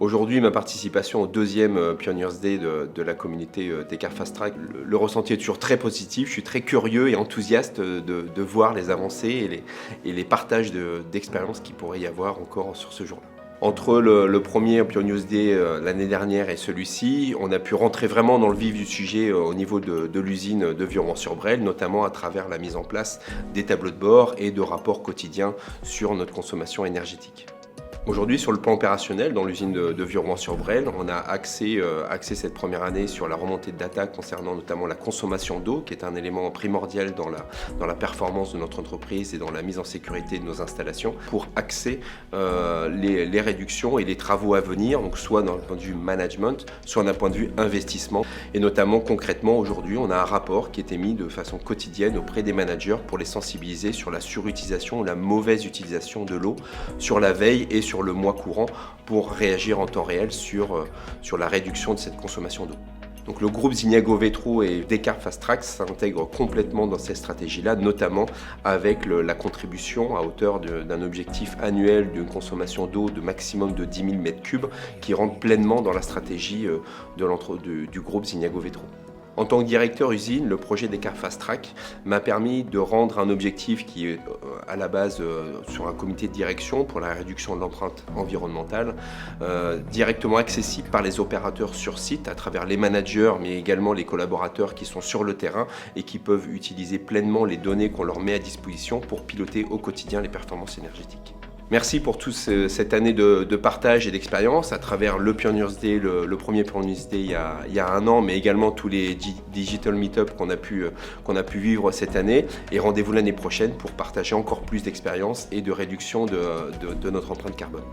Aujourd'hui, ma participation au deuxième Pioneers Day de la communauté Descartes Fast Track, le ressenti est toujours très positif. Je suis très curieux et enthousiaste de voir les avancées et les partages d'expériences qu'il pourrait y avoir encore sur ce jour-là. Entre le premier Pioneers Day l'année dernière et celui-ci, on a pu rentrer vraiment dans le vif du sujet au niveau de l'usine de Viron-sur-Brel, notamment à travers la mise en place des tableaux de bord et de rapports quotidiens sur notre consommation énergétique. Aujourd'hui, sur le plan opérationnel, dans l'usine de Viron-sur-Brel, on a axé cette première année sur la remontée de data concernant notamment la consommation d'eau, qui est un élément primordial dans la performance de notre entreprise et dans la mise en sécurité de nos installations, pour axer les réductions et les travaux à venir, donc soit d'un point de vue management, soit d'un point de vue investissement. Et notamment, concrètement, aujourd'hui, on a un rapport qui est émis de façon quotidienne auprès des managers pour les sensibiliser sur la surutilisation ou la mauvaise utilisation de l'eau, sur la veille et sur le mois courant pour réagir en temps réel sur la réduction de cette consommation d'eau. Donc le groupe Zignago Vetro et Descartes Fast Track s'intègrent complètement dans cette stratégie-là, notamment avec la contribution à hauteur d'un objectif annuel d'une consommation d'eau de maximum de 10 000 m3 qui rentre pleinement dans la stratégie du groupe Zignago Vetro. En tant que directeur usine, le projet Descartes Fast Track m'a permis de rendre un objectif qui est à la base sur un comité de direction pour la réduction de l'empreinte environnementale, directement accessible par les opérateurs sur site à travers les managers mais également les collaborateurs qui sont sur le terrain et qui peuvent utiliser pleinement les données qu'on leur met à disposition pour piloter au quotidien les performances énergétiques. Merci pour toute cette année de partage et d'expérience à travers le Pioneers Day, le premier Pioneers Day il y a un an, mais également tous les Digital Meetup qu'on a pu vivre cette année. Et rendez-vous l'année prochaine pour partager encore plus d'expérience et de réduction de notre empreinte carbone.